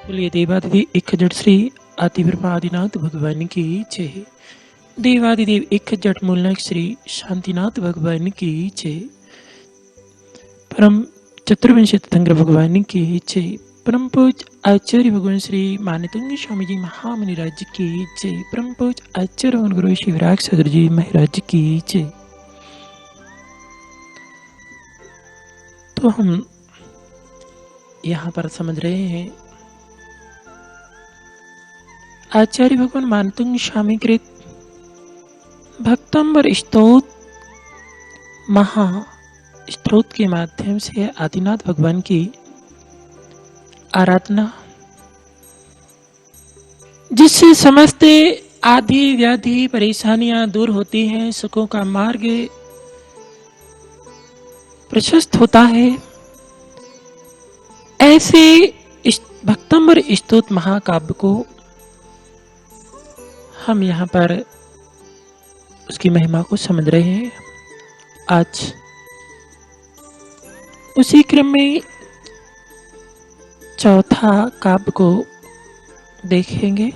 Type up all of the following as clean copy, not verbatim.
बोलिए देवादिदेव एक जट श्री आदिब्रह्मादिनाथ भगवान की जय। देवादिदेव एक जट मूलनायक श्री शांतिनाथ भगवान की जय। परम चतुर्विंश तीर्थंकर भगवान की जय। परम पूज आचार्य भगवान श्री मानतंग स्वामी जी महामुनि राज्य की जय। परम पूज आचार्य भगवान गुरु शिवराज सदर जी महाराज की जय। तो हम यहाँ पर समझ रहे हैं आचार्य भगवान मानतंग स्वामी कृत भक्तंबर स्तोत महा स्तोत्र के माध्यम से आदिनाथ भगवान की आराधना, जिससे समस्त आदि व्याधि परेशानियां दूर होती हैं, सुखों का मार्ग प्रशस्त होता है। ऐसे भक्तंबर स्तोत्र महाकाव्य को हम यहाँ पर उसकी महिमा को समझ रहे हैं। आज उसी क्रम में चौथा काव्य को देखेंगे।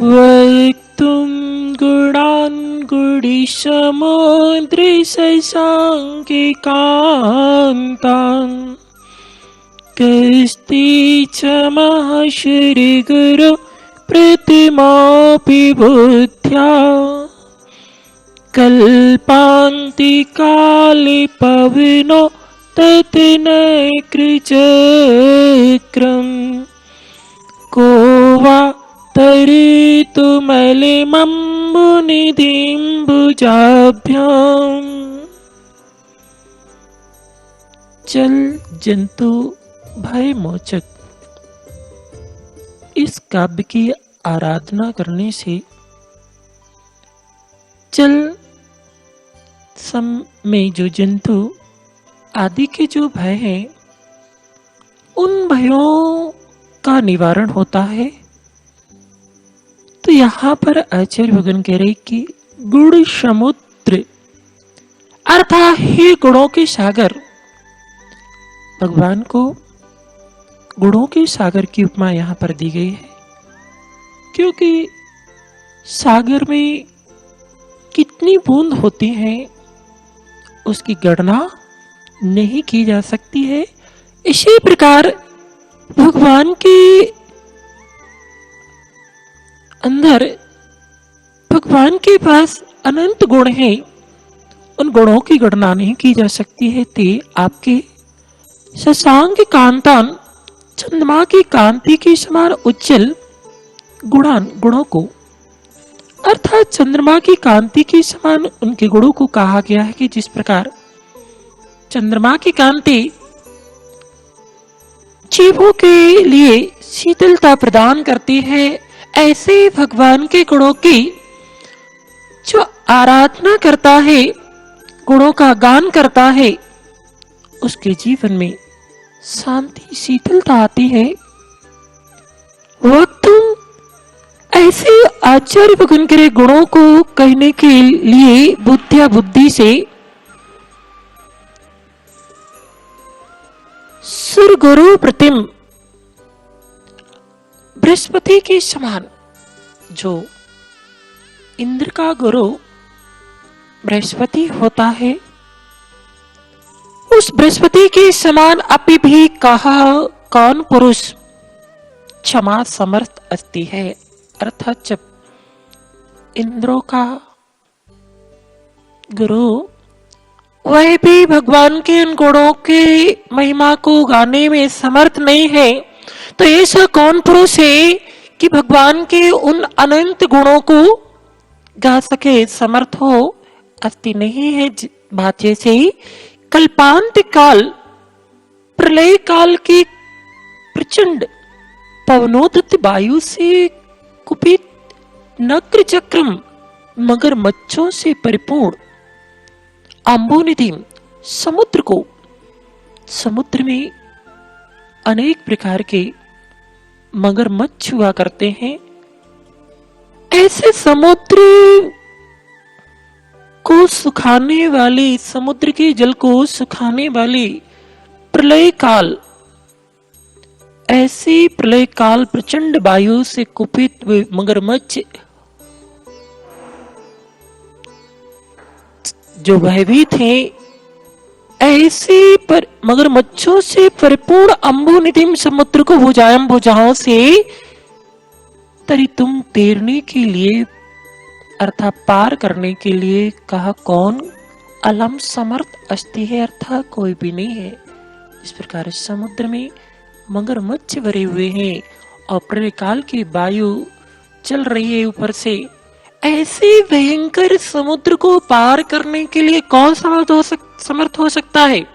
वक्तुम गुणान् गुणी समुद्र शशांके कांतान् कस्ति च महर्षि गुरु प्रतिमापि बुद्ध्या कल्पान्ति काले पवनो तत्नकृचक्रम् को वा तरेतु मलिमम्बुनिधिं भुजाभ्याम्। जल जंतु भय मोचक इस काव्य की आराधना करने से जल सम में जो जंतु आदि के जो भय हैं, उन भयों का निवारण होता है। तो यहाँ पर आचार्य भगवान कह रहे कि गुण समुद्र अर्थात ही गुणों के सागर, भगवान को गुणों के सागर की उपमा यहाँ पर दी गई है, क्योंकि सागर में कितनी बूंद होती हैं उसकी गणना नहीं की जा सकती है। इसी प्रकार भगवान के अंदर, भगवान के पास अनंत गुण हैं, उन गुणों की गणना नहीं की जा सकती है। ते आपके शशांक कांतान, चंद्रमा की कांति के समान उज्जवल गुणों को, अर्थात चंद्रमा की कांति के समान उनके गुणों को कहा गया है कि जिस प्रकार चंद्रमा की कांति जीवों के लिए शीतलता प्रदान करती है, ऐसे भगवान के गुणों की जो आराधना करता है, गुणों का गान करता है, उसके जीवन में शांति शीतलता आती है। वक्त ऐसे आचार्य भगवान के गुणों को कहने के लिए बुद्धि से सुर गुरु प्रतिम बृहस्पति के समान, जो इंद्र का गुरु बृहस्पति होता है, उस बृहस्पति के समान अभी भी कहा कौन पुरुष क्षमा समर्थ अस्ति है। अर्थात जब इंद्रों का गुरु वह भी भगवान के उन गुणों के महिमा को गाने में समर्थ नहीं है, तो ऐसा कौन पुरुष है कि भगवान के उन अनंत गुणों को गा सके, समर्थ हो। अस्ति नहीं है। बात जैसे कल्पांत काल, प्रलय काल की प्रचंड पवनोदत वायु से कुपित नक्र चक्रम मगर मच्छों से परिपूर्ण अम्बुनिधि समुद्र को, समुद्र में अनेक प्रकार के मगरमच्छ हुआ करते हैं, ऐसे समुद्र को सुखाने वाली, समुद्र के जल को सुखाने वाली प्रलय काल ऐसे प्रलय काल प्रचंड वायु से कुपित हुए मगरमच्छ जो भयभीत थे, ऐसे पर मगरमच्छों से परिपूर्ण अम्बुनिधिम समुद्र को भुजायम भुजाओं से तरी तुम तैरने के लिए अर्थात पार करने के लिए कहा कौन अलम समर्थ अस्ति है, अर्थात कोई भी नहीं है। इस प्रकार समुद्र में मगरमच्छ भरे हुए हैं और प्रलय काल की वायु चल रही है ऊपर से। ऐसे भयंकर समुद्र को पार करने के लिए कौन समर्थ हो सकता है,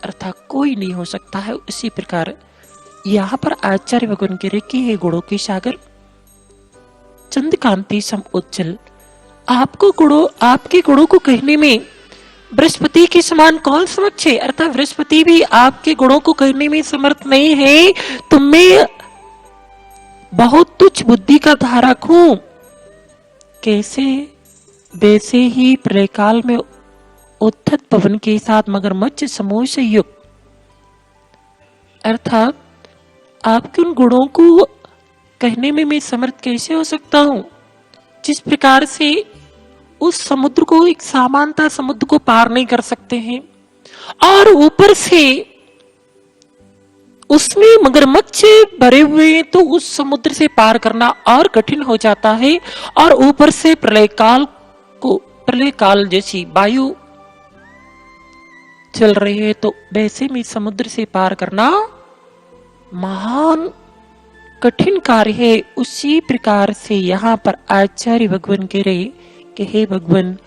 अर्थात कोई नहीं हो सकता है। इसी प्रकार यहाँ पर आचार्य भगवान कह रहे कि हे गुणों के सागर, चंद्रकांति सम उज्जवल, आपके गुणों को कहने में बृहस्पति के समान कौन समक्ष है, अर्थात बृहस्पति भी आपके गुणों को कहने में समर्थ नहीं है। तुम में बहुत तुच्छ बुद्धि का धारक हूं। कैसे वैसे ही प्रलय काल में उद्धत पवन के साथ मगरमच्छ समूह से युक्त, अर्थात आपके उन गुणों को कहने में मैं समर्थ कैसे हो सकता हूं, जिस प्रकार से उस समुद्र को, एक सामान्यता समुद्र को पार नहीं कर सकते हैं और ऊपर से उसमें मगरमच्छ भरे हुए हैं, तो उस समुद्र से पार करना और कठिन हो जाता है। और ऊपर से प्रलय काल जैसी वायु चल रही है, तो वैसे में समुद्र से पार करना महान कठिन कार्य है। उसी प्रकार से यहाँ पर आचार्य भगवान कह रहे कि हे भगवान,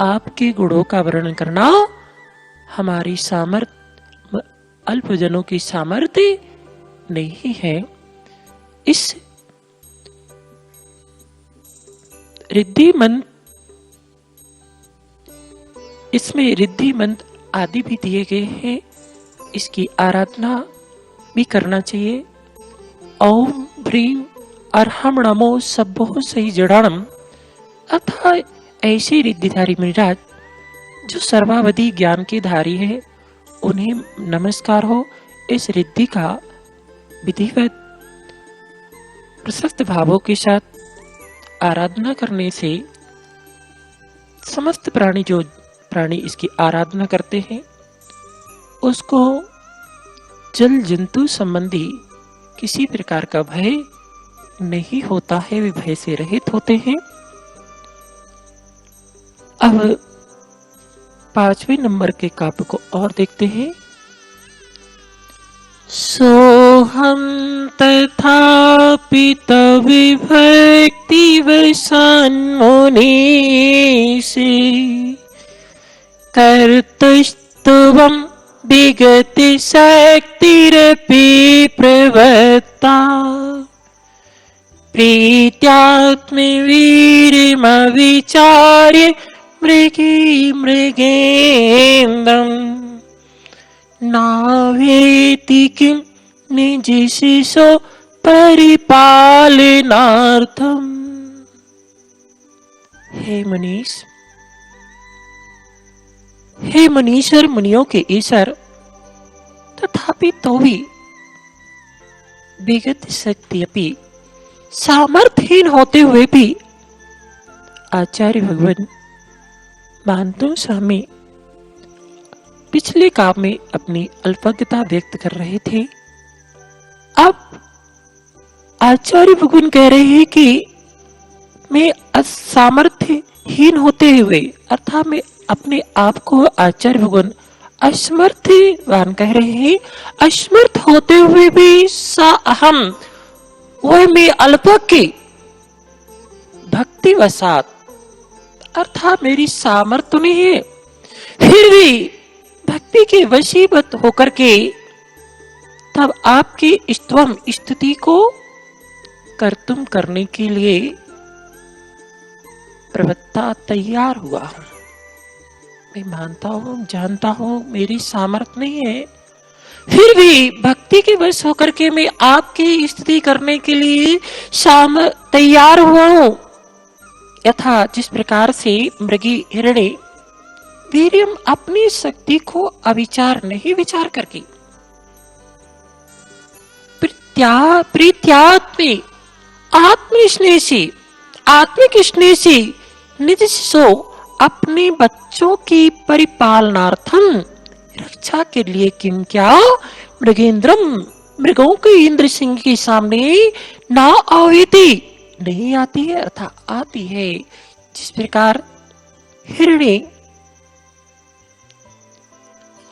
आपके गुणों का वर्णन करना हमारी सामर्थ्य, अल्पजनों की सामर्थ्य नहीं है। इस रिद्धि मंत्र, इसमें रिद्धि मंत्र आदि भी दिए गए हैं, इसकी आराधना भी करना चाहिए। ओम ह्रीं अर्हम नमो सभ्यो सही जड़ाणम, अर्थात ऐसे रिद्धिधारी मुनिराज जो सर्वावधि ज्ञान के धारी है, उन्हें नमस्कार हो। इस रिद्धि का विधिवत प्रशस्त भावों के साथ आराधना करने से समस्त प्राणी इसकी आराधना करते हैं, उसको जल जंतु संबंधी किसी प्रकार का भय नहीं होता है, वे भय से रहित होते हैं। अब 5वें नंबर के काव्य को और देखते हैं। सोहम तथापि तविभक्ति वसन्मुनि से कर्तुस्तुवं विगति शक्तिरपि प्रवत्ता प्रीत्यात्मवीर्यमविचार्य मृगेन्द्रं नावेति किं निजशिशो परिपालनार्थम। हे मनीश्वर, मुनियों के ईश्वर, तथापि तो भी विगत शक्ति अपि, सामर्थ्यहीन होते हुए भी आचार्य भगवान महांतु स्वामी पिछले काव्य में अपनी अल्पज्ञता व्यक्त कर रहे थे। अब आचार्य भगवान कह रहे हैं कि मैं असामर्थ्यहीन होते हुए, अर्थात मैं अपने आप को आचार्य भगवान असमर्थवान कह रहे हैं। असमर्थ होते हुए भी सा अहम, वह मैं अल्पज्ञ भक्ति वसात, अर्थात मेरी सामर्थ्य नहीं है, फिर भी भक्ति के वशीभूत होकर के तब आपकी स्तवम स्तुति को कर्तुम करने के लिए प्रवत्ता तैयार हुआ। मैं मानता हूं, जानता हूं मेरी सामर्थ्य नहीं है, फिर भी भक्ति के वश होकर के मैं आपकी स्तुति करने के लिए तैयार हुआ हूं। यथा जिस प्रकार से मृगी हिरणे वीर्यम अपनी शक्ति को अविचार नहीं विचार करके प्रीत्यात्मे आत्म स्नेह से, आत्मिक स्नेह से निज सो अपने बच्चों की परिपालनार्थम रक्षा के लिए किम क्या मृगेंद्रम मृगों के इंद्र सिंह के सामने ना आवेती नहीं आती है अर्थात आती है। जिस प्रकार हिरणी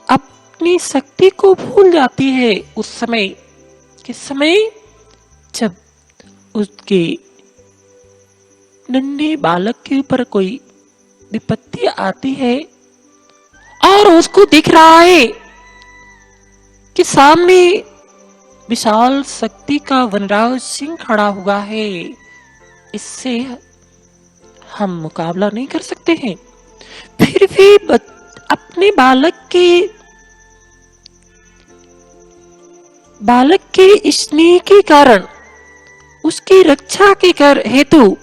अपनी शक्ति को भूल जाती है उस समय, किस समय, जब उसके नन्हे बालक के ऊपर कोई विपत्ति आती है और उसको दिख रहा है कि सामने विशाल शक्ति का वनराज सिंह खड़ा हुआ है, इससे हम मुकाबला नहीं कर सकते हैं, फिर भी अपने बालक के स्नेह के कारण, उसकी रक्षा के हेतु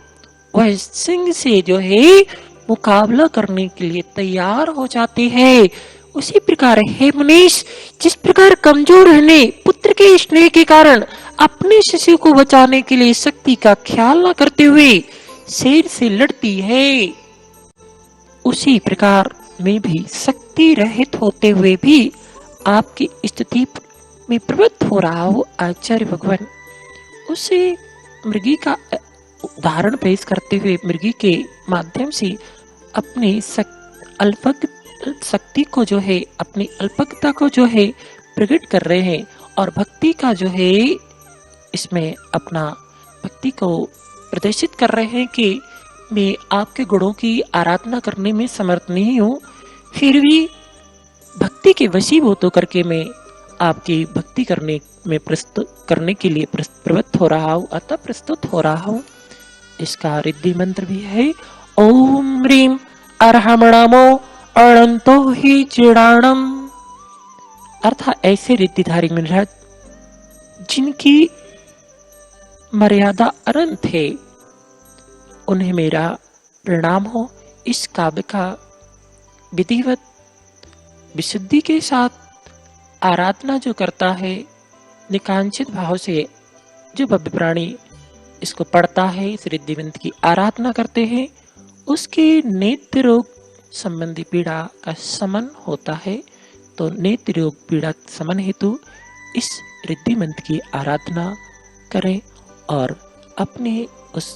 वह सिंह से जो है मुकाबला करने के लिए तैयार हो जाती है। उसी प्रकार हे मुनीश, जिस प्रकार कमजोर रहने पुत्र के स्नेह के कारण अपने शिशु को बचाने के लिए शक्ति का ख्याल न करते हुए शेर से लड़ती है, उसी प्रकार मैं भी शक्ति रहित होते हुए भी आपकी स्थिति में प्रवृत्त हो रहा हूँ आचार्य भगवान। उसे मृगी का उदाहरण पेश करते हुए मृगी के माध्यम से अपनी अल्पज्ञ शक्ति को जो है, अपनी अल्पज्ञता को जो है प्रकट कर रहे हैं और भक्ति का जो है इसमें अपना भक्ति को प्रदर्शित कर रहे हैं कि मैं आपके गुणों की आराधना करने में समर्थ नहीं हूँ, फिर भी भक्ति के वशीभूत होकर के मैं आपकी भक्ति करने में प्रस्तुत करने के लिए प्रवृत्त हो रहा हूँ, अतः प्रस्तुत हो रहा हूँ। इसका रिद्धि मंत्र भी है ओम ह्रीम अर्हमणमो अनंतो ही चिड़ाणम, अर्थात ऐसे रिद्धिधारी महाराज जिनकी मर्यादा अनंत है, उन्हें मेरा प्रणाम हो। इस काव्य का विधिवत विशुद्धि के साथ आराधना जो करता है, निकांक्षित भाव से जो भव्य प्राणी इसको पढ़ता है, इस रिद्धि मंत्र की आराधना करते हैं, उसके नेत्र रोग संबंधी पीड़ा का शमन होता है। तो नेत्र रोग पीड़ा शमन हेतु इस रिद्धि मंत्र की आराधना करें और अपने उस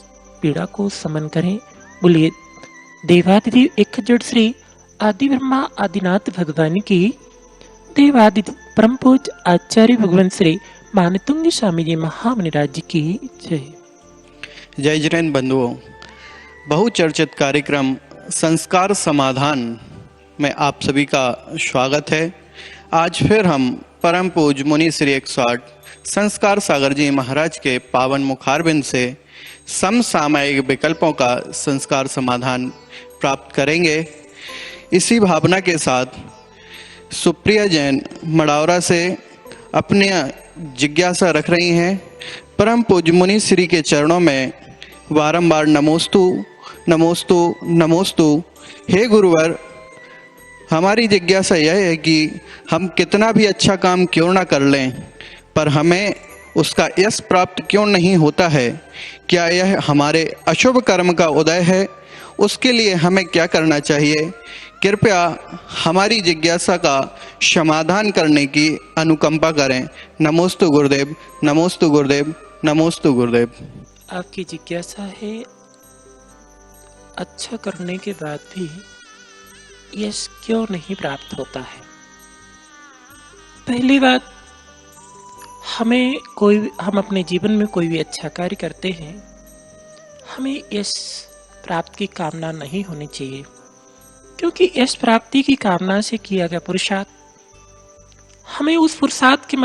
पीड़ा को शमन करें। बोलिए देवादिदेव एक जड़ श्री आदि ब्रह्मा आदिनाथ भगवान की, देवादि परम पूज्य आचार्य भगवान श्री मानतुंग स्वामी जी महामुनिराज जी की जय। जय जैन बंधुओं, बहुचर्चित कार्यक्रम संस्कार समाधान में आप सभी का स्वागत है। आज फिर हम परम पूज्य मुनि श्री 108 संस्कार सागर जी महाराज के पावन मुखारबिंद से समसामयिक विकल्पों का संस्कार समाधान प्राप्त करेंगे। इसी भावना के साथ सुप्रिया जैन मड़ौरा से अपनी जिज्ञासा रख रही हैं। परम पूज्य मुनि श्री के चरणों में बारंबार नमोस्तु नमोस्तु नमोस्तु। हे गुरुवर, हमारी जिज्ञासा यह है कि हम कितना भी अच्छा काम क्यों ना कर लें, पर हमें उसका यश प्राप्त क्यों नहीं होता है? क्या यह हमारे अशुभ कर्म का उदय है? उसके लिए हमें क्या करना चाहिए? कृपया हमारी जिज्ञासा का समाधान करने की अनुकंपा करें। नमोस्तु गुरुदेव, नमोस्तु गुरुदेव, नमोस्तु गुरुदेव। आपकी जिज्ञासा है अच्छा करने के बाद भी यश क्यों नहीं प्राप्त होता है। पहली बात, हम अपने जीवन में कोई भी अच्छा कार्य करते हैं, हमें यश प्राप्ति की कामना नहीं होनी चाहिए, क्योंकि यश प्राप्ति की कामना से किया गया पुरुषार्थ, हमें उस पुरुषार्थ के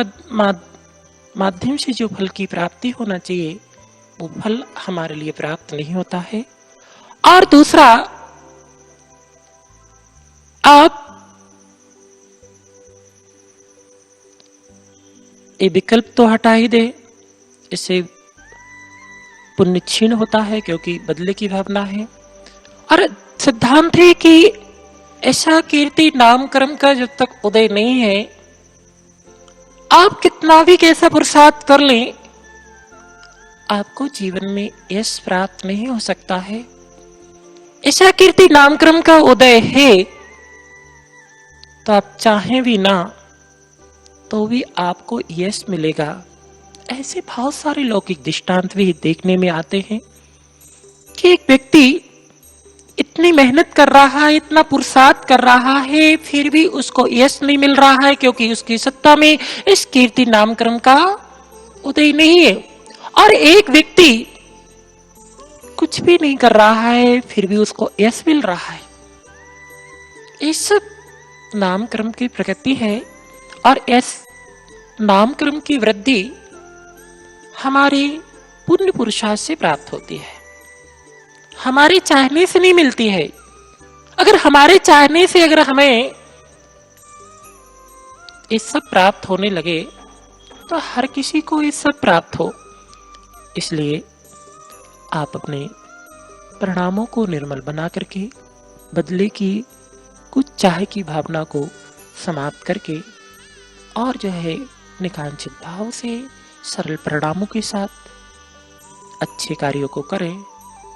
माध्यम से जो फल की प्राप्ति होना चाहिए वो फल हमारे लिए प्राप्त नहीं होता है। और दूसरा, आप ये विकल्प तो हटा ही दे, इससे पुण्य क्षीण होता है क्योंकि बदले की भावना है। और सिद्धांत है कि ऐसा कीर्ति नाम कर्म का जब तक उदय नहीं है आप कितना भी कैसा पुरुषार्थ कर लें, आपको जीवन में यश प्राप्त नहीं हो सकता है। ऐसा कीर्ति नामक्रम का उदय है तो आप चाहें भी ना तो भी आपको यश मिलेगा। ऐसे बहुत सारे लौकिक दृष्टांत भी देखने में आते हैं कि एक व्यक्ति इतनी मेहनत कर रहा है, इतना पुरुषार्थ कर रहा है, फिर भी उसको यश नहीं मिल रहा है क्योंकि उसकी सत्ता में इस कीर्ति नामक्रम का उदय नहीं है। और एक व्यक्ति कुछ भी नहीं कर रहा है, फिर भी उसको यश मिल रहा है। इस नामक्रम की प्रकृति है और इस नामक्रम की वृद्धि हमारे पुण्य पुरुषार्थ से प्राप्त होती है, हमारे चाहने से नहीं मिलती है। अगर हमारे चाहने से अगर हमें ये सब प्राप्त होने लगे तो हर किसी को ये सब प्राप्त हो। इसलिए आप अपने परिणामों को निर्मल बना करके बदले की कुछ चाह की भावना को समाप्त करके और जो है निकांक्षित भाव से सरल परिणामों के साथ अच्छे कार्यों को करें।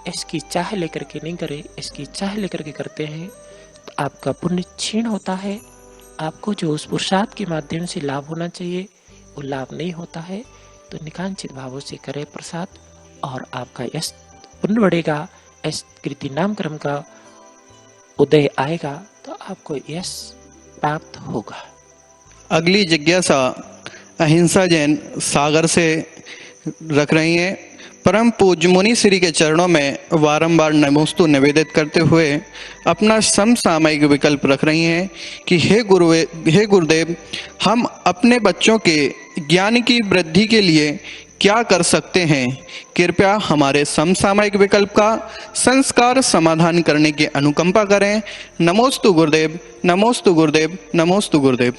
इसकी चाह लेकर के नहीं करें, इसकी चाह लेकर के करते हैं तो आपका पुण्य क्षीण होता है। आपको जो उस पुरुषार्थ के माध्यम से लाभ होना चाहिए वो लाभ नहीं होता है। तो निकांक्षित भावों से करें प्रसाद और आपका यश पुण्य बढ़ेगा, इस कीर्ति नामक्रम का उदय आएगा तो आपको यश प्राप्त होगा। अगली जिज्ञासा अहिंसा जैन सागर से रख रही हैं। परम पूज्य मुनि श्री के चरणों में वारंबार नमोस्तु निवेदित करते हुए अपना समसामयिक विकल्प रख रही हैं कि हे गुरुदेव, हम अपने बच्चों के ज्ञान की वृद्धि के लिए क्या कर सकते हैं? कृपया हमारे समसामयिक विकल्प का संस्कार समाधान करने की अनुकंपा करें। नमोस्तु गुरुदेव, नमोस्तु गुरुदेव, नमोस्तु गुरुदेव।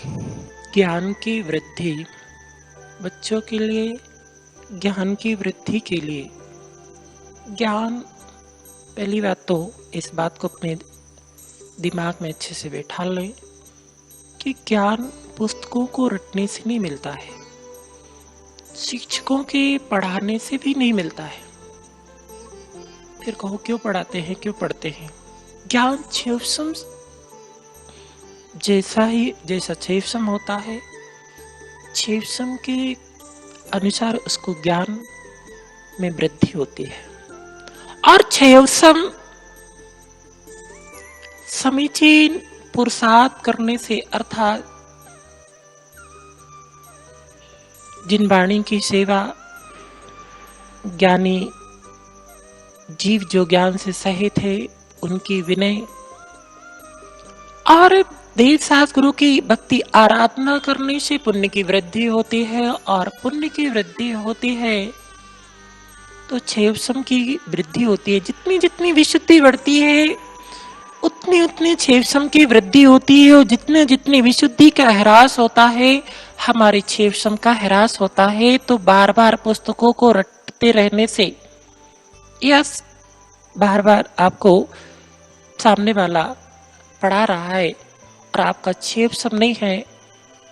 ज्ञान की वृद्धि बच्चों के लिए, ज्ञान की वृद्धि के लिए ज्ञान, पहली बात तो इस बात को अपने दिमाग में अच्छे से बैठा लें कि ज्ञान पुस्तकों को रटने से नहीं मिलता है, शिक्षकों के पढ़ाने से भी नहीं मिलता है। फिर कहो क्यों पढ़ाते हैं, क्यों पढ़ते हैं? ज्ञान क्षेपसम जैसा क्षेपसम होता है, क्षेपसम के अनुसार उसको ज्ञान में वृद्धि होती है। और क्षेपसम समीचीन पुरुषार्थ करने से, अर्थात जिन वाणी की सेवा, ज्ञानी जीव जो ज्ञान से सहित है उनकी विनय और देव शास्त्र गुरु की भक्ति आराधना करने से पुण्य की वृद्धि होती है। और पुण्य की वृद्धि होती है तो क्षेपसम की वृद्धि होती है। जितनी जितनी विशुद्धि बढ़ती है उतनी उतनी क्षेपसम की वृद्धि होती है। और जितने जितनी विशुद्धि का ह्रास होता है, हमारे क्षेपसम का ह्रास होता है। तो बार बार पुस्तकों को रटते रहने से या बार बार आपको सामने वाला पढ़ा रहा है और आपका क्षेपसम नहीं है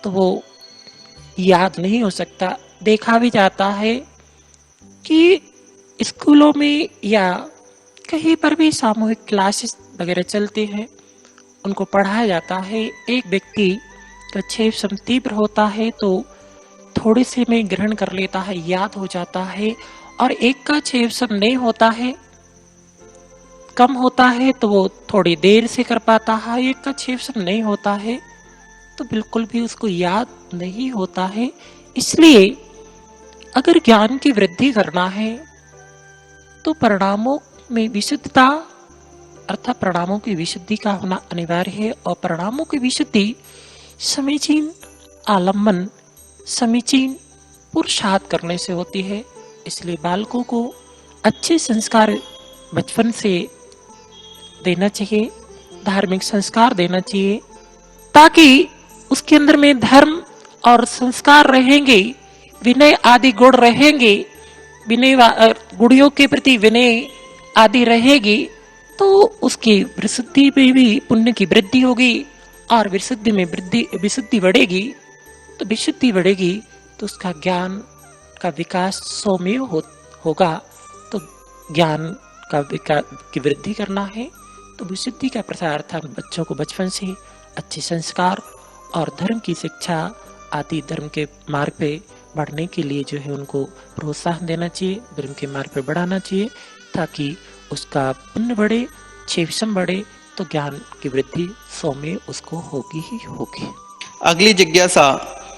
तो वो याद नहीं हो सकता। देखा भी जाता है कि स्कूलों में या कहीं पर भी सामूहिक क्लासेस वगैरह चलते हैं, उनको पढ़ाया जाता है। एक व्यक्ति का क्षेपसम तीव्र होता है तो थोड़े से में ग्रहण कर लेता है, याद हो जाता है। और एक का क्षेपसम नहीं होता है, कम होता है तो वो थोड़ी देर से कर पाता है। एक का क्षेपसम नहीं होता है तो बिल्कुल भी उसको याद नहीं होता है। इसलिए अगर ज्ञान की वृद्धि करना है तो परिणामों में विशुद्धता, अर्थात परिणामों की विशुद्धि का होना अनिवार्य है। और परिणामों की विशुद्धि समीचीन आलम्बन, समीचीन पुरुषार्थ करने से होती है। इसलिए बालकों को अच्छे संस्कार बचपन से देना चाहिए, धार्मिक संस्कार देना चाहिए, ताकि उसके अंदर में धर्म और संस्कार रहेंगे, विनय आदि गुण रहेंगे, विनय गुणियों के प्रति विनय आदि रहेगी तो उसकी विशुद्धि में भी पुण्य की वृद्धि होगी और विशुद्धि में विशुद्धि बढ़ेगी तो विशुद्धि बढ़ेगी तो उसका ज्ञान का विकास सौम्य होगा। तो ज्ञान का की वृद्धि करना है तो विशुद्धि का प्रसार था। बच्चों को बचपन से अच्छे संस्कार और धर्म की शिक्षा आदि धर्म के मार्ग पे बढ़ने के लिए जो है उनको प्रोत्साहन देना चाहिए, धर्म के मार्ग पे बढ़ाना चाहिए, ताकि उसका पुण्य बढ़े, क्षेम बढ़े, तो ज्ञान की वृद्धि सौम्य उसको होगी ही होगी। अगली जिज्ञासा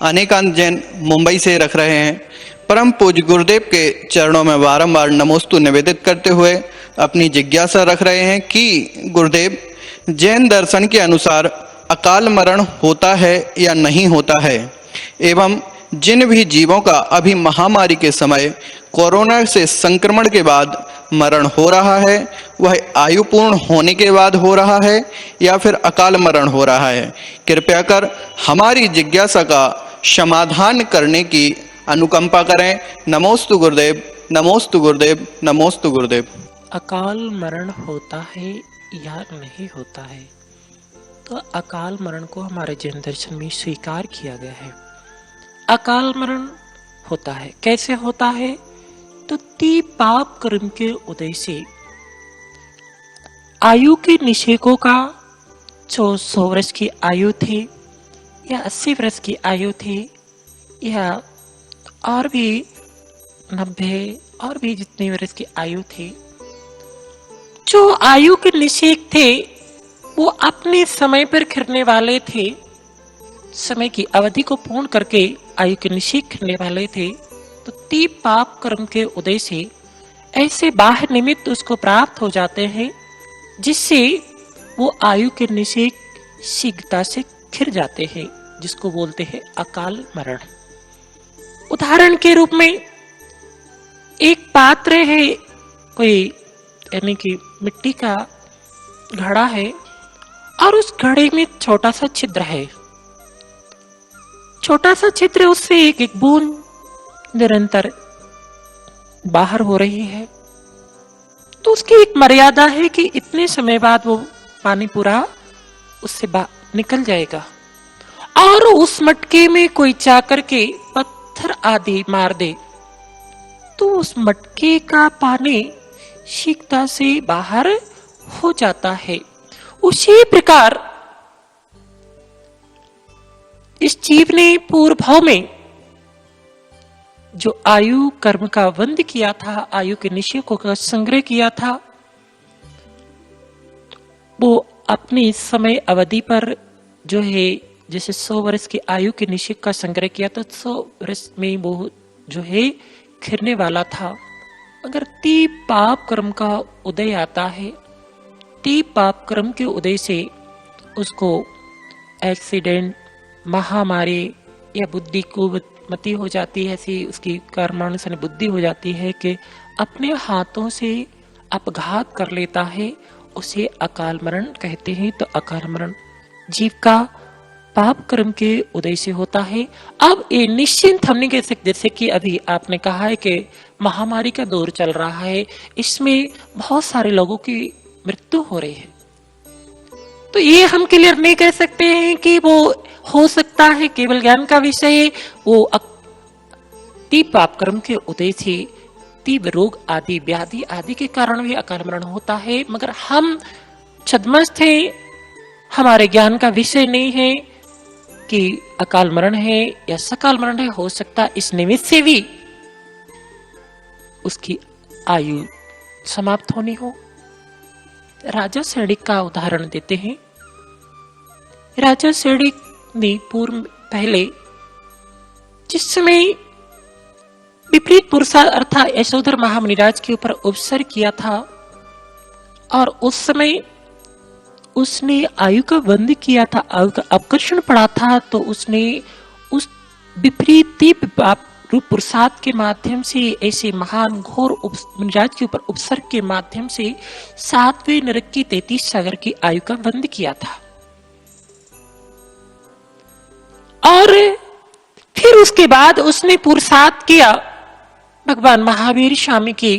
अनेकांत जैन मुंबई से रख रहे हैं। परम पूज्य गुरुदेव के चरणों में बारंबार नमोस्तु निवेदित करते हुए अपनी जिज्ञासा रख रहे हैं कि गुरुदेव, जैन दर्शन के अनुसार अकाल मरण होता है या नहीं होता है, एवं जिन भी जीवों का अभी महामारी के समय कोरोना से संक्रमण के बाद मरण हो रहा है, वह आयु पूर्ण होने के बाद हो रहा है या फिर अकाल मरण हो रहा है? कृपया कर हमारी जिज्ञासा का समाधान करने की अनुकंपा करें। नमोस्तु गुरुदेव, नमोस्तु गुरुदेव, नमोस्तु गुरुदेव। अकाल मरण होता है या नहीं होता है? तो अकाल मरण को हमारे जैन दर्शन में स्वीकार किया गया है। अकाल मरण होता है, कैसे होता है? तो पाप कर्म के उदय से आयु के निषेकों का जो 100 वर्ष की आयु थी या 80 वर्ष की आयु थी या और भी 90 और भी जितनी वर्ष की आयु थी, जो आयु के निषेक थे वो अपने समय पर खिरने वाले थे, समय की अवधि को पूर्ण करके आयु के निषेक खिरने वाले थे। तो पाप कर्म के उदय से ऐसे बाह्य निमित्त उसको प्राप्त हो जाते हैं जिससे वो आयु के निषेक शीघ्रता से खिर जाते हैं, जिसको बोलते हैं अकाल मरण। उदाहरण के रूप में एक पात्र है, कोई यानी कि मिट्टी का घड़ा है और उस घड़े में छोटा सा छिद्र है, छोटा सा छिद्र, उससे एक एक बूंद निरंतर बाहर हो रही है। तो उसकी एक मर्यादा है कि इतने समय बाद वो पानी पूरा उससे निकल जाएगा। और उस मटके में कोई जाकर के पत्थर आदि मार दे तो उस मटके का पानी शीघ्रता से बाहर हो जाता है। उसी प्रकार इस जीव ने पूर्व भाव में जो आयु कर्म का वंद किया था, आयु के निषेकों का संग्रह किया था, वो अपनी समय अवधि पर जो है, जैसे 100 वर्ष की आयु के निषेक का संग्रह किया तो 100 वर्ष में वो जो है खिरने वाला था। अगर पाप कर्म का उदय आता है, पाप कर्म के उदय से उसको एक्सीडेंट, महामारी या बुद्धि को मति हो जाती है, ऐसी उसकी कर्मानुसार बुद्धि हो जाती है कि अपने हाथों से अपघात कर लेता है, उसे अकाल मरण कहते हैं। तो अकाल मरण जीव का पाप कर्म के उदय से होता है। अब ये निश्चिंत हमने कह सकते, जैसे कि अभी आपने कहा है कि महामारी का दौर चल रहा है, इसमें बहुत सारे लोगों की मृत्यु हो रही है, तो ये हम क्लियर नहीं कह सकते हैं कि वो हो सकता है केवल ज्ञान का विषय है, वो पाप कर्म के उदय से तीव्र रोग आदि व्याधि आदि के कारण भी अकाल मरण होता है। मगर हम छद्मस्त हैं, हमारे ज्ञान का विषय नहीं है कि अकाल मरण है या सकाल मरण है। हो सकता इस निमित्त से भी उसकी आयु समाप्त होनी हो। राजा सैनिक का उदाहरण देते हैं। राजा सैनिक ने पूर्व पहले जिस समय विपरीत पुरुषार्थ अर्थात यशोधर महामुनिराज के ऊपर उपसर किया था और उस समय उसने आयु का बंद किया था, आयु का अपकर्षण पड़ा था, तो उसने उस विपरीत रूप पुरुषार्थ के माध्यम से ऐसे महान घोर मुनिराज के ऊपर उपसर्ग के माध्यम से 7वें नरक की 33 सागर की आयु का बंद किया था। और फिर उसके बाद उसने पुरुषार्थ किया भगवान महावीर स्वामी की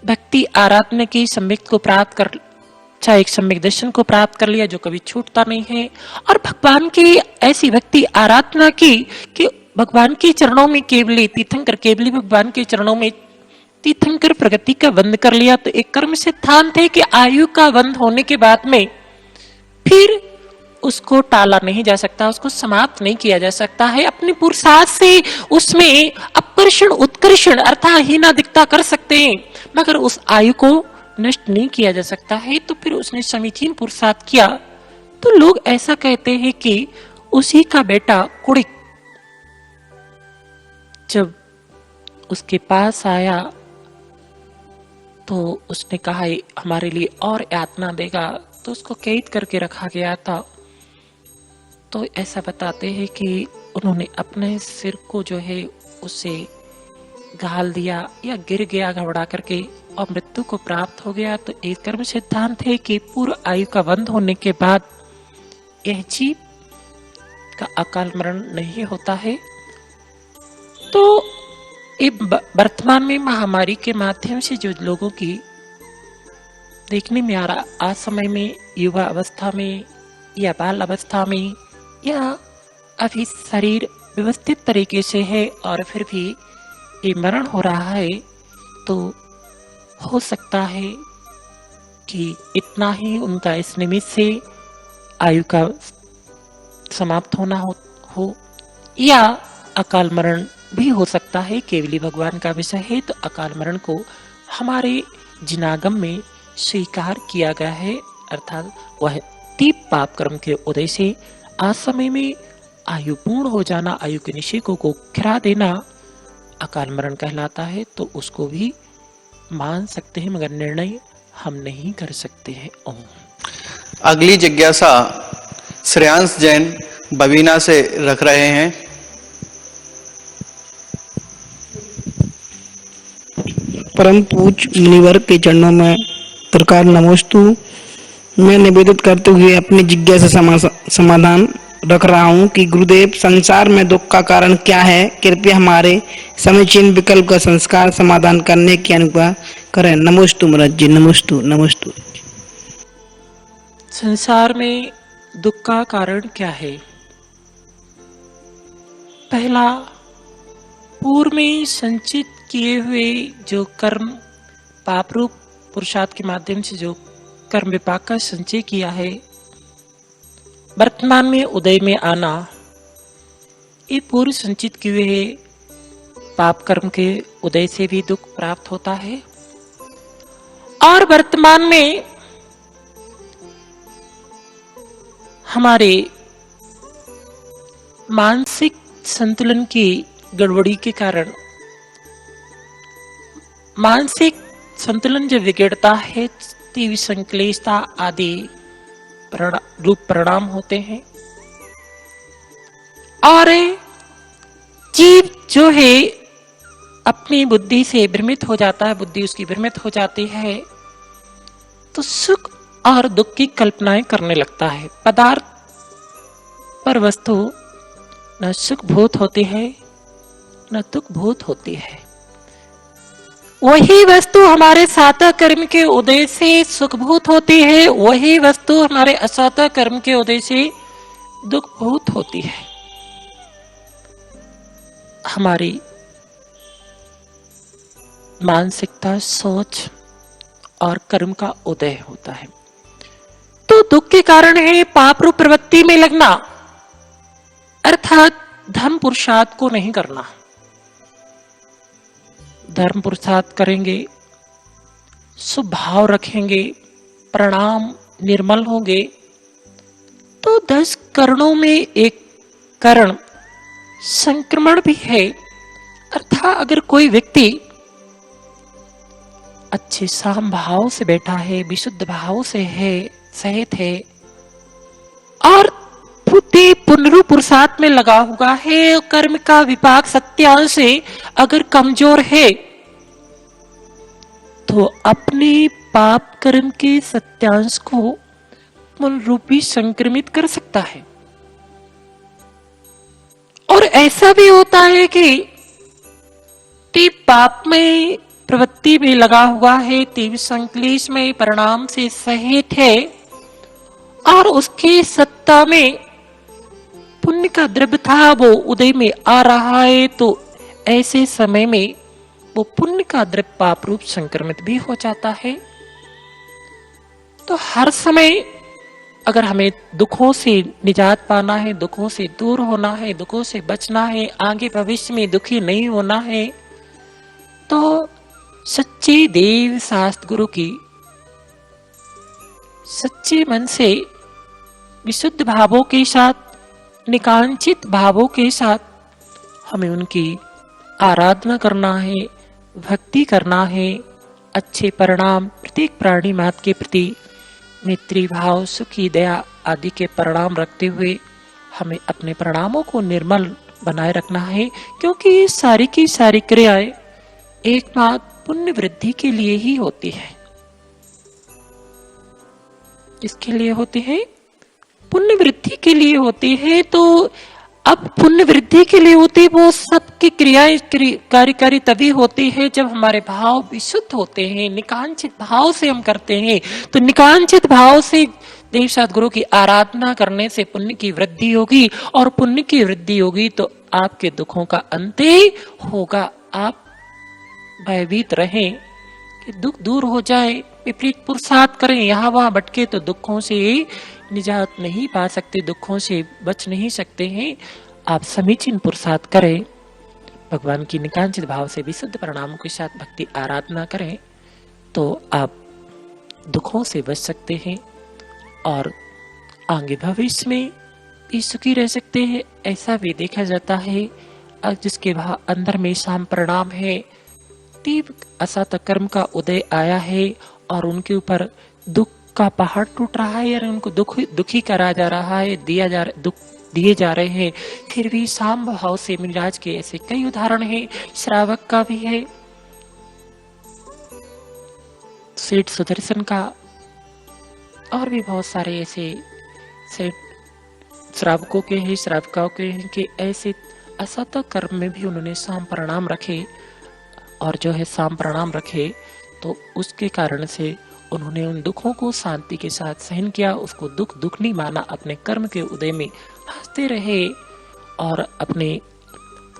भक्ति आराधना की सम्यक को प्राप्त चाहे एक सम्यक दर्शन को प्राप्त कर लिया जो कभी छूटता नहीं है, और भगवान की ऐसी भक्ति आराधना की कि भगवान के चरणों में केवली तीर्थंकर केवली भगवान के चरणों में तीर्थंकर प्रगति का बंद कर लिया। तो एक कर्म सिद्धांत है कि आयु का बंद होने के बाद में फिर उसको टाला नहीं जा सकता, उसको समाप्त नहीं किया जा सकता है। अपने पुरुषार्थ से उसमें अपकर्षण उत्कर्षण अर्थात हीनादिकता कर सकते हैं, मगर उस आयु को नष्ट नहीं किया जा सकता है। तो फिर उसने समीचीन पुरुषार्थ किया। तो लोग ऐसा कहते हैं कि उसी का बेटा कुड़िक जब उसके पास आया तो उसने कहा हमारे लिए और यातना देगा, तो उसको कैद करके रखा गया था। तो ऐसा बताते हैं कि उन्होंने अपने सिर को जो है उसे गाल दिया या गिर गया घबरा करके और मृत्यु को प्राप्त हो गया। तो एक कर्म सिद्धांत है कि पूर्व आयु का बंध होने के बाद यह जीव का अकाल मरण नहीं होता है। तो वर्तमान में महामारी के माध्यम से जो लोगों की देखने में आ रहा, आज समय में युवा अवस्था में या बाल अवस्था में या अभी शरीर व्यवस्थित तरीके से है और फिर भी ये मरण हो रहा है, तो हो सकता है कि इतना ही उनका इस निमित्त से आयु का समाप्त होना हो या अकाल मरण भी हो सकता है। केवली भगवान का विषय है, तो अकाल मरण को हमारे जिनागम में स्वीकार किया गया है, अर्थात वह तीप पाप कर्म के उदय से आज समय में आयु पूर्ण हो जाना, आयु के निषेकों को गिरा देना अकाल मरण कहलाता है। तो उसको भी मान सकते हैं, मगर निर्णय हम नहीं कर सकते हैं। ओम। अगली जिज्ञासा श्रेयांश जैन बबीना से रख रहे हैं। परम पूज मुनिवर के चरणों में प्रकार नमोस्तु। मैं निवेदित करते हुए अपनी जिज्ञासा समाधान रख रहा हूँ कि गुरुदेव, संसार में दुख का कारण क्या है? कृपया हमारे समीचीन विकल्प का संस्कार समाधान करने की अनुग्रह करें। नमोस्तु महाराज जी, नमोस्तु नमोस्तु। संसार में दुख का कारण क्या है? पहला, पूर्व में संचित किए हुए जो कर्म पाप रूप पुरुषार्थ के माध्यम से जो कर्म विपाक का संचय किया है, वर्तमान में उदय में आना, ये पूर्व संचित किए हुए पाप कर्म के उदय से भी दुख प्राप्त होता है। और वर्तमान में हमारे मानसिक संतुलन की गड़बड़ी के कारण मानसिक संतुलन जब बिगड़ता है, तीव्र संक्लेशता आदि रूप परिणाम होते हैं। और जीव जो है अपनी बुद्धि से भ्रमित हो जाता है, बुद्धि उसकी भ्रमित हो जाती है, तो सुख और दुख की कल्पनाएं करने लगता है। पदार्थ पर वस्तु न सुख भूत होती है न दुख भूत होती है। वही वस्तु हमारे साता कर्म के उदय से सुखभूत होती है, वही वस्तु हमारे असाता कर्म के उदय से दुखभूत होती है। हमारी मानसिकता, सोच और कर्म का उदय होता है। तो दुख के कारण है पाप रूप प्रवृत्ति में लगना, अर्थात धर्म पुरुषार्थ को नहीं करना। धर्म पुरुषार्थ करेंगे, स्वभाव रखेंगे, प्रणाम निर्मल होंगे, तो 10 करणों में एक करण संक्रमण भी है। अर्थात अगर कोई व्यक्ति अच्छे साम भाव से बैठा है, विशुद्ध भाव से है, सहित है और बुद्धि पुनरूप पुरुषार्थ में लगा हुआ है, कर्म का विपाक सत्यांश से अगर कमजोर है, तो अपने पाप कर्म के सत्यांश को पुनरूपी संक्रमित कर सकता है। और ऐसा भी होता है कि पाप में प्रवृत्ति में लगा हुआ है, तीव्र संक्लेश में परिणाम से सहित है और उसकी सत्ता में पुण्य का द्रव्य था वो उदय में आ रहा है, तो ऐसे समय में वो पुण्य का द्रव्य पाप रूप संक्रमित भी हो जाता है। तो हर समय अगर हमें दुखों से निजात पाना है, दुखों से दूर होना है, दुखों से बचना है, आगे भविष्य में दुखी नहीं होना है, तो सच्चे देव शास्त्र गुरु की सच्चे मन से विशुद्ध भावों के साथ, निकांचित भावों के साथ हमें उनकी आराधना करना है, भक्ति करना है। अच्छे परिणाम प्रत्येक प्राणी मात्र के प्रति मैत्री भाव, सुखी दया आदि के परिणाम रखते हुए हमें अपने परिणामों को निर्मल बनाए रखना है, क्योंकि ये सारी की सारी क्रियाएं एकमात्र पुण्य वृद्धि के लिए ही होती है। किसके लिए होती है? पुण्य वृद्धि के लिए होती है। तो अब पुण्य वृद्धि के लिए होती है, वो सबकी क्रियाएं कार्यकारी तभी होती है जब हमारे भाव विशुद्ध होते हैं, निकांचित भाव से हम करते हैं। तो निकांचित भाव से देव सद्गुरु की आराधना करने से पुण्य की वृद्धि होगी, और पुण्य की वृद्धि होगी तो आपके दुखों का अंत होगा। आप भयभीत रहें कि दुख दूर हो जाए, विपरीत पुरुषार्थ करें, यहाँ वहां भटके तो दुखों से निजात नहीं पा सकते, दुखों से बच नहीं सकते हैं। आप समीचीन पुरुषार्थ करें, भगवान की निकांचित भाव से विशुद्ध परिणामों के साथ भक्ति आराधना करें, तो आप दुखों से बच सकते हैं और आगे भविष्य में भी सुखी रह सकते हैं। ऐसा भी देखा जाता है जिसके अंदर में साम परिणाम है, तीव्र असत कर्म का उदय आया है और उनके ऊपर दुख का पहाड़ टूट रहा है, या उनको दुखी करा जा रहा है, दुख दिए जा रहे हैं, फिर भी साम भाव से मिजाज के ऐसे कई उदाहरण हैं। श्रावक का भी है, सेठ सुदर्शन का, और भी बहुत सारे ऐसे सेठ श्रावकों के हैं, श्रावकाओं के हैं कि ऐसे असत कर्म में भी उन्होंने साम परिणाम रखे, और जो है साम परिणाम रखे तो उसके कारण से उन्होंने उन दुखों को शांति के साथ सहन किया, उसको दुख नहीं माना, अपने कर्म के उदय में हंसते रहे और अपने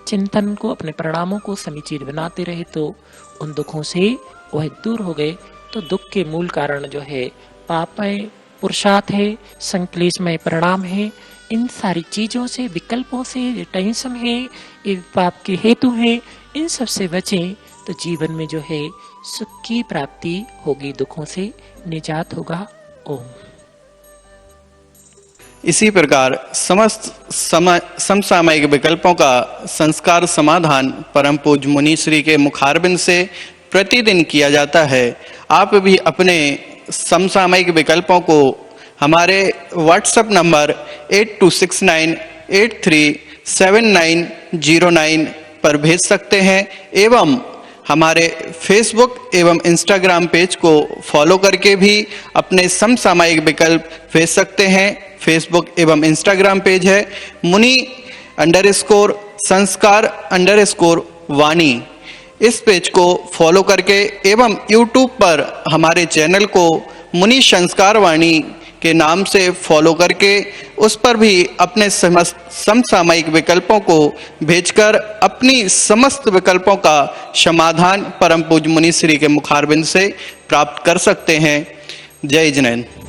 चिंतन को, अपने परिणामों को समीचीन बनाते रहे, तो उन दुखों से वह दूर हो गए। तो दुख के मूल कारण जो है पाप है, पुरुषार्थ है, संक्लेशमय परिणाम है। इन सारी चीजों से, विकल्पों से, टेंशन है, ये पाप के हेतु है, इन सब से बचें तो जीवन में जो है सुख की प्राप्ति होगी, दुखों से निजात होगा। ओम। इसी प्रकार समस्त समसामयिक विकल्पों का संस्कार समाधान परम पूज्य मुनि श्री के मुखारबिंद से प्रतिदिन किया जाता है। आप भी अपने समसामयिक विकल्पों को हमारे व्हाट्सएप नंबर 8269837909 पर भेज सकते हैं, एवं हमारे फेसबुक एवं इंस्टाग्राम पेज को फॉलो करके भी अपने समसामयिक विकल्प भेज सकते हैं। फेसबुक एवं इंस्टाग्राम पेज है मुनि_संस्कार_वाणी। इस पेज को फॉलो करके एवं यूट्यूब पर हमारे चैनल को मुनि संस्कार वाणी के नाम से फॉलो करके उस पर भी अपने समसामयिक विकल्पों को भेजकर अपनी समस्त विकल्पों का समाधान परम पूज्य मुनि श्री के मुखारबिंद से प्राप्त कर सकते हैं। जय जिनेंद्र।